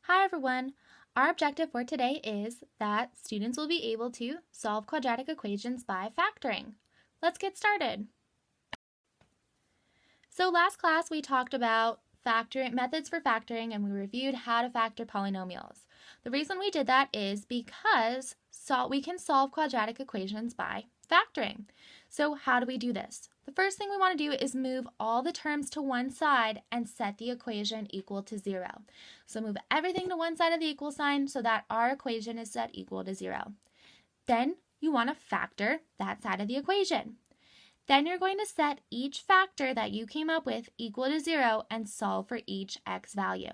Hi everyone! Our objective for today is that students will be able to solve quadratic equations by factoring. Let's get started. So last class we talked about methods for factoring and we reviewed how to factor polynomials. The reason we did that is because we can solve quadratic equations by factoring. So how do we do this? The first thing we want to do is move all the terms to one side and set the equation equal to 0. So move everything to one side of the equal sign so that our equation is set equal to 0. Then you want to factor that side of the equation. Then you're going to set each factor that you came up with equal to 0 and solve for each x value.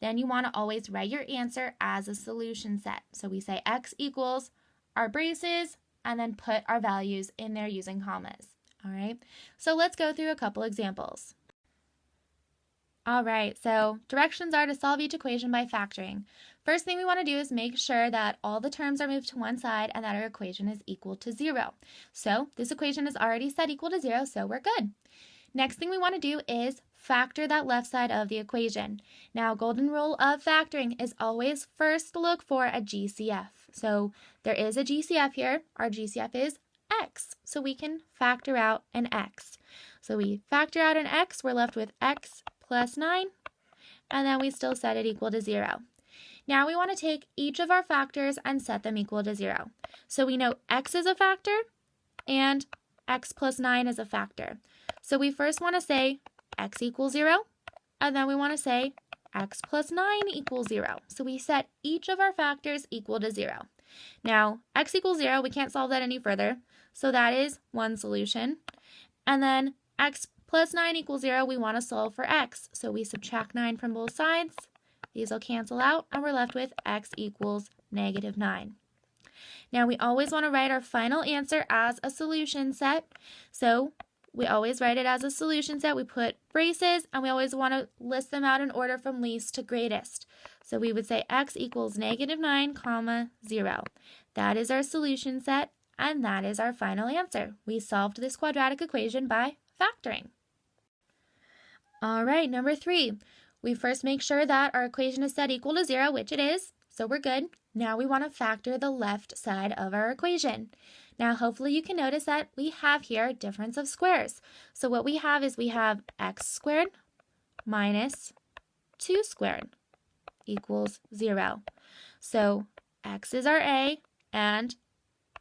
Then you want to always write your answer as a solution set. So we say x equals our braces and then put our values in there using commas. All right, so let's go through a couple examples. All right, so directions are to solve each equation by factoring. First thing we want to do is make sure that all the terms are moved to one side and that our equation is equal to 0. So this equation is already set equal to 0, so we're good. Next thing we want to do is factor that left side of the equation. Now, golden rule of factoring is always first look for a GCF. So there is a GCF here. Our GCF is x, so we can factor out an x. So we factor out an x, we're left with x plus 9, and then we still set it equal to 0. Now we want to take each of our factors and set them equal to 0. So we know x is a factor and x plus 9 is a factor. So we first want to say x equals 0, and then we want to say x plus 9 equals 0. So we set each of our factors equal to 0. Now, x equals 0, we can't solve that any further, so that is one solution. And then x plus 9 equals 0, we want to solve for x. So we subtract 9 from both sides. These will cancel out, and we're left with x equals negative 9. Now, we always want to write our final answer as a solution set. So we always write it as a solution set. We put braces, and we always want to list them out in order from least to greatest. So we would say x equals negative 9, comma, 0. That is our solution set, and that is our final answer. We solved this quadratic equation by factoring. All right, number 3. We first make sure that our equation is set equal to 0, which it is, so we're good. Now we want to factor the left side of our equation. Now hopefully you can notice that we have here difference of squares. So what we have is we have x squared minus 2 squared equals 0. So x is our a and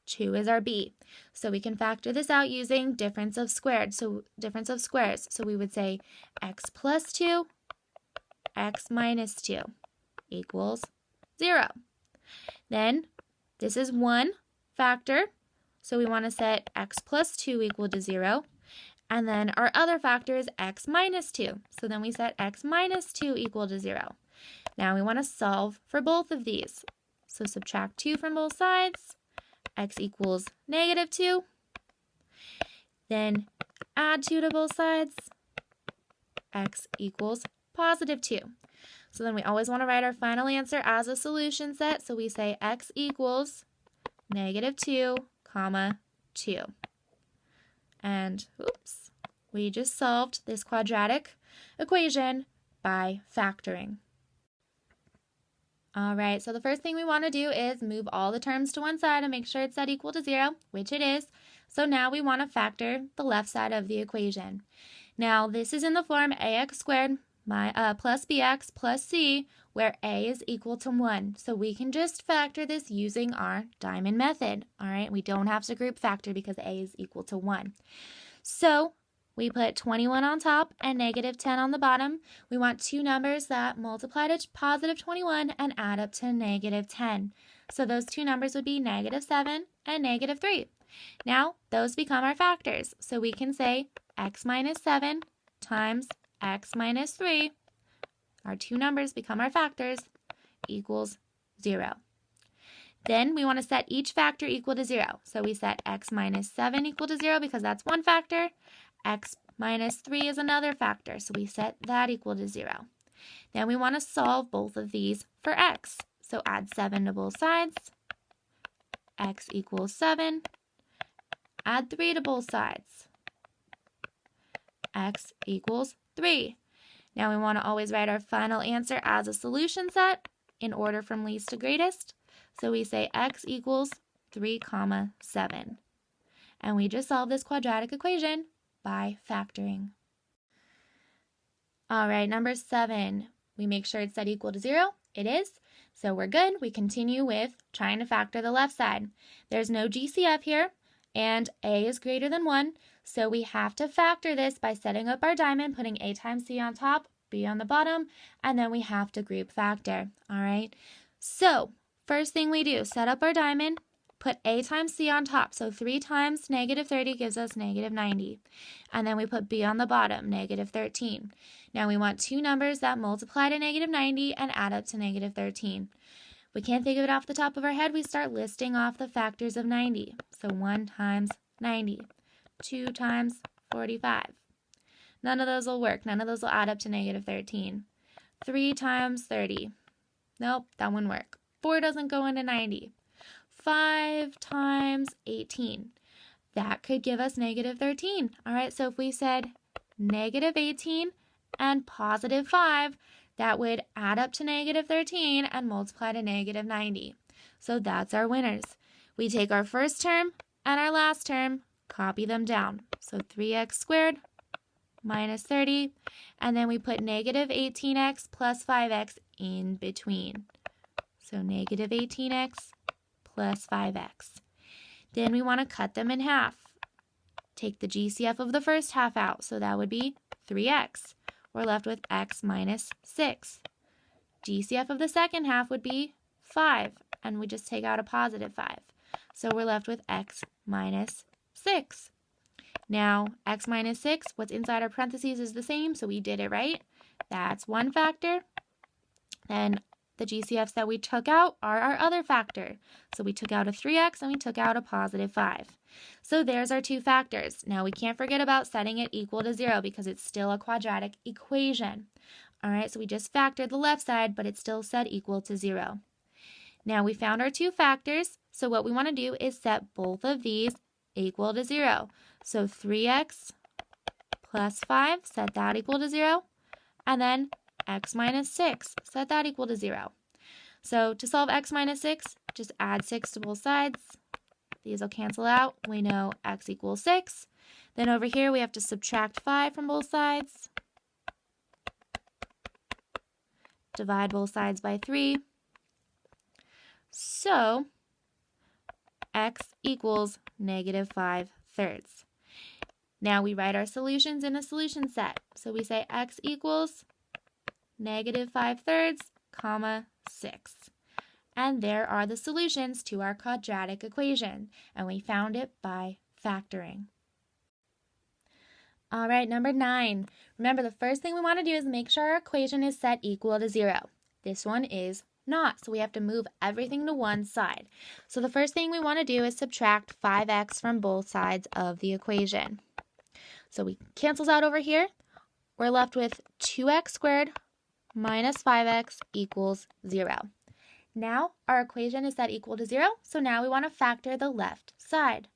2 is our b. So we can factor this out using difference of squares. So we would say x plus 2, x minus 2 equals 0. Then this is one factor, so we want to set x plus 2 equal to 0. And then our other factor is x minus 2. So then we set x minus 2 equal to 0. Now we want to solve for both of these. So subtract 2 from both sides. X equals negative 2. Then add 2 to both sides. X equals positive 2. So then we always want to write our final answer as a solution set. So we say x equals negative 2, comma, 2. And oops, we just solved this quadratic equation by factoring. All right, so the first thing we want to do is move all the terms to one side and make sure it's set equal to 0, which it is. So now we want to factor the left side of the equation. Now this is in the form ax squared plus bx plus c, where a is equal to 1. So we can just factor this using our diamond method. All right, we don't have to group factor because a is equal to 1. So we put 21 on top and negative 10 on the bottom. We want two numbers that multiply to positive 21 and add up to negative 10. So those two numbers would be negative 7 and negative 3. Now those become our factors. So we can say x minus 7 times x minus 3, our two numbers become our factors, equals 0. Then we want to set each factor equal to 0. So we set x minus 7 equal to 0 because that's one factor. X minus 3 is another factor, so we set that equal to 0. Then we want to solve both of these for x. So add 7 to both sides. X equals 7. Add 3 to both sides. X equals 3. Now we want to always write our final answer as a solution set. in order from least to greatest. So we say x equals 3, 7. And we just solve this quadratic equation by factoring. All right, number 7. We make sure it's set equal to 0. It is. So we're good. We continue with trying to factor the left side. There's no GCF here, and a is greater than 1. So we have to factor this by setting up our diamond, putting a times c on top, b on the bottom, and then we have to group factor. All right. So first thing we do, set up our diamond, put a times c on top. So 3 times negative 30 gives us negative 90. And then we put b on the bottom, negative 13. Now we want two numbers that multiply to negative 90 and add up to negative 13. We can't think of it off the top of our head. We start listing off the factors of 90. So 1 times 90, 2 times 45. None of those will work. None of those will add up to negative 13. 3 times 30. Nope, that wouldn't work. 4 doesn't go into 90. 5 times 18. That could give us negative 13. All right, so if we said negative 18 and positive 5, that would add up to negative 13 and multiply to negative 90. So that's our winners. We take our first term and our last term, copy them down. So 3x squared minus 30, and then we put negative 18x plus 5x in between. So negative 18x plus 5x. Then we want to cut them in half. Take the GCF of the first half out, so that would be 3x. We're left with x minus 6. GCF of the second half would be 5, and we just take out a positive 5. So we're left with x minus 6. Now, x minus 6, what's inside our parentheses is the same, so we did it right. That's one factor. Then the GCFs that we took out are our other factor. So we took out a 3x and we took out a positive 5. So there's our two factors. Now we can't forget about setting it equal to 0 because it's still a quadratic equation. All right, so we just factored the left side, but it's still set equal to 0. Now we found our two factors, so what we want to do is set both of these equal to 0. So 3x plus 5, set that equal to 0, and then x minus 6, set that equal to 0. So to solve x minus 6, just add 6 to both sides. These will cancel out. We know x equals 6. Then over here we have to subtract 5 from both sides. Divide both sides by 3. So x equals negative 5/3. Now we write our solutions in a solution set. So we say x equals negative 5/3, comma 6. And there are the solutions to our quadratic equation, and we found it by factoring. All right, number 9. Remember, the first thing we want to do is make sure our equation is set equal to 0. This one is not, so we have to move everything to one side. So the first thing we want to do is subtract 5x from both sides of the equation. So we cancels out over here. We're left with 2x squared minus 5x equals 0. Now our equation is set equal to 0, so now we want to factor the left side.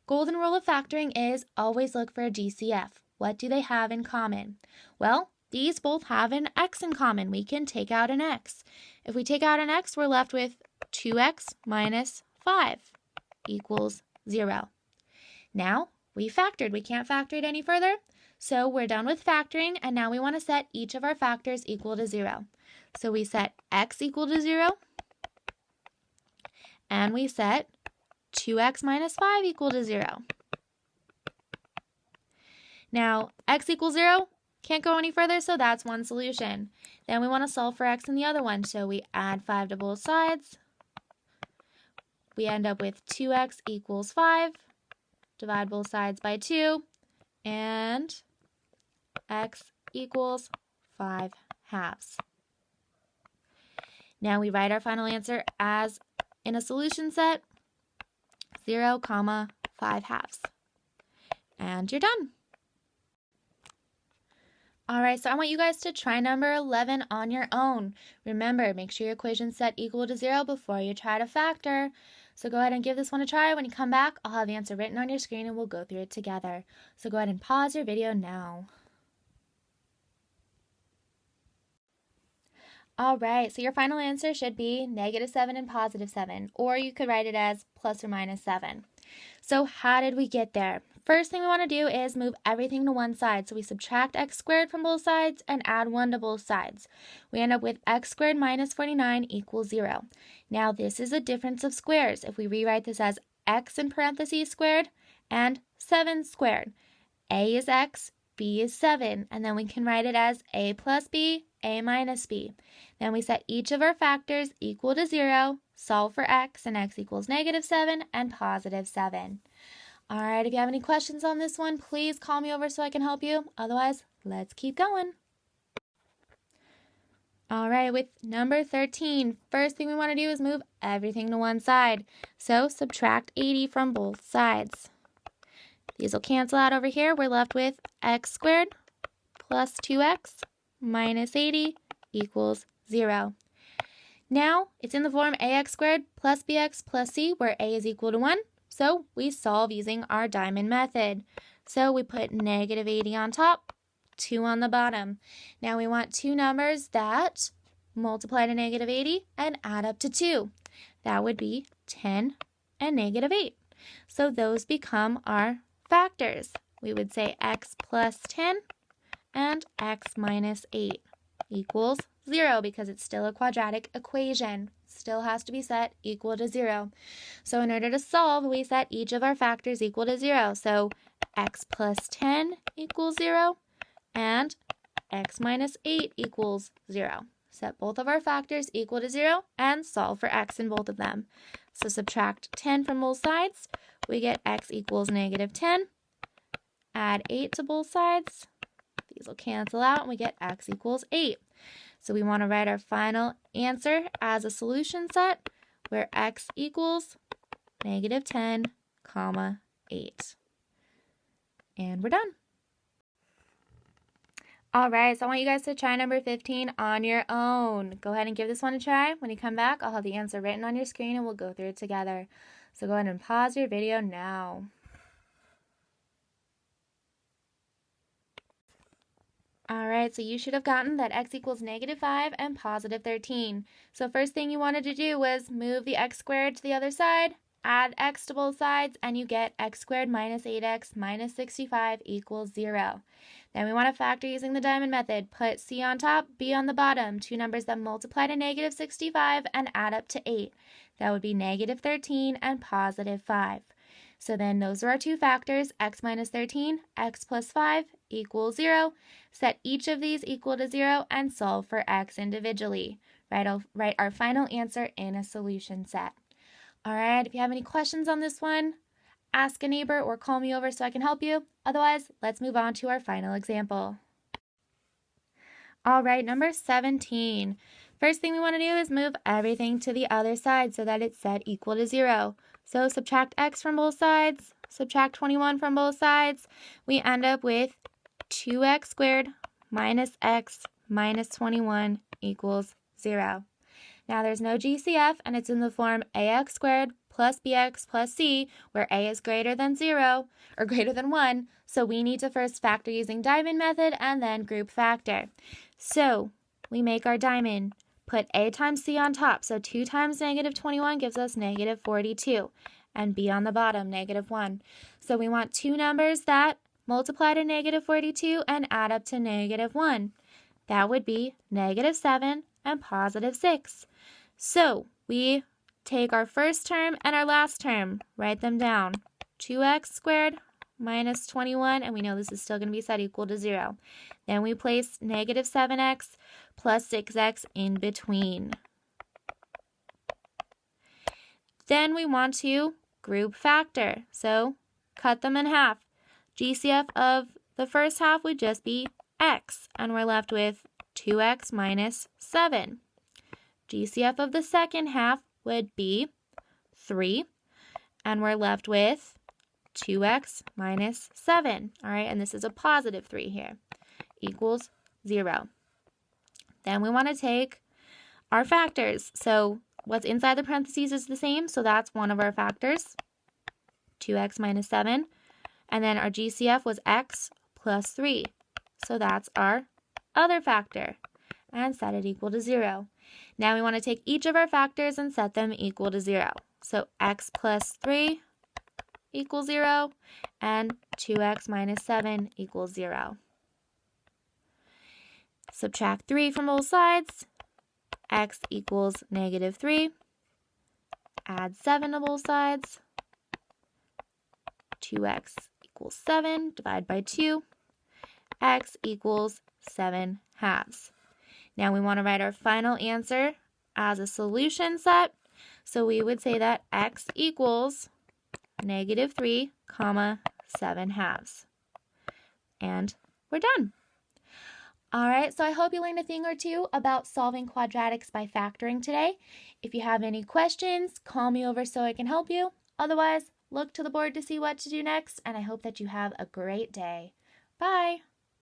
Golden rule of factoring is always look for a GCF. What do they have in common? Well, these both have an x in common. We can take out an x. If we take out an x, we're left with 2x minus 5 equals 0. Now we factored. We can't factor it any further, so we're done with factoring, and now we want to set each of our factors equal to 0. So we set x equal to 0, and we set 2x minus 5 equal to 0. Now, x equals 0, can't go any further, so that's one solution. Then we want to solve for x in the other one, so we add 5 to both sides. We end up with 2x equals 5. Divide both sides by 2, and x equals 5/2. Now we write our final answer as in a solution set, 0, 5/2. And you're done. All right, so I want you guys to try number 11 on your own. Remember, make sure your equation's set equal to 0 before you try to factor. So go ahead and give this one a try. When you come back, I'll have the answer written on your screen and we'll go through it together. So go ahead and pause your video now. All right, so your final answer should be -7 and +7, or you could write it as plus or minus 7. So how did we get there? First thing we want to do is move everything to one side. So we subtract x squared from both sides and add 1 to both sides. We end up with x squared minus 49 equals 0. Now this is a difference of squares. If we rewrite this as x in parentheses squared and 7 squared, a is x, b is 7, and then we can write it as a plus b, a minus b. Then we set each of our factors equal to 0, solve for x, and x equals -7 and +7. All right, if you have any questions on this one, please call me over so I can help you. Otherwise, let's keep going. All right, with number 13, first thing we want to do is move everything to one side. So subtract 80 from both sides. These will cancel out over here. We're left with x squared plus 2x minus 80 equals 0. Now, it's in the form ax squared plus bx plus c, where a is equal to 1. So we solve using our diamond method. So we put -80 on top, 2 on the bottom. Now we want two numbers that multiply to -80 and add up to 2. That would be 10 and -8. So those become our factors. We would say x plus 10 and x minus 8 equals 0 because it's still a quadratic equation. Still has to be set equal to 0. So in order to solve, we set each of our factors equal to 0. So x plus 10 equals 0 and x minus 8 equals 0. Set both of our factors equal to 0 and solve for x in both of them. So subtract 10 from both sides. We get x equals -10. Add 8 to both sides. These will cancel out and we get x equals 8. So we want to write our final answer as a solution set where x equals -10, 8. And we're done. All right, so I want you guys to try number 15 on your own. Go ahead and give this one a try. When you come back, I'll have the answer written on your screen and we'll go through it together. So go ahead and pause your video now. All right, so you should have gotten that x equals -5 and +13. So first thing you wanted to do was move the x squared to the other side, add x to both sides, and you get x squared minus 8x minus 65 equals 0. Then we want to factor using the diamond method. Put c on top, b on the bottom, two numbers that multiply to -65 and add up to 8. That would be -13 and +5. So then those are our two factors, x minus 13, x plus 5 equals 0. Set each of these equal to 0 and solve for x individually. Write our final answer in a solution set. All right, if you have any questions on this one, ask a neighbor or call me over so I can help you. Otherwise, let's move on to our final example. All right, number 17. First thing we want to do is move everything to the other side so that it's set equal to 0. So subtract x from both sides, subtract 21 from both sides. We end up with 2x squared minus x minus 21 equals 0. Now there's no GCF and it's in the form ax squared plus bx plus c, where a is greater than 0 or greater than 1. So we need to first factor using diamond method and then group factor. So we make our diamond. Put a times c on top, so 2 times -21 gives us -42, and b on the bottom, -1. So we want two numbers that multiply to -42 and add up to -1. That would be -7 and +6. So we take our first term and our last term, write them down. 2x squared minus 21, and we know this is still going to be set equal to 0. Then we place -7x plus 6x in between. Then we want to group factor, so cut them in half. GCF of the first half would just be x, and we're left with 2x minus 7. GCF of the second half would be 3, and we're left with 2x minus 7. All right, and this is a positive 3 here, equals 0. Then we want to take our factors. So what's inside the parentheses is the same, so that's one of our factors, 2x minus 7. And then our GCF was x plus 3. So that's our other factor. and set it equal to 0. Now we want to take each of our factors and set them equal to 0. So x plus 3 equals 0, and 2x minus 7 equals 0. Subtract 3 from both sides. X equals negative 3. Add 7 to both sides. 2x equals 7. Divide by 2. X equals 7 halves. Now we want to write our final answer as a solution set. So we would say that x equals negative 3, 7 halves. And we're done. All right, so I hope you learned a thing or two about solving quadratics by factoring today. If you have any questions, call me over so I can help you. Otherwise, look to the board to see what to do next, and I hope that you have a great day. Bye.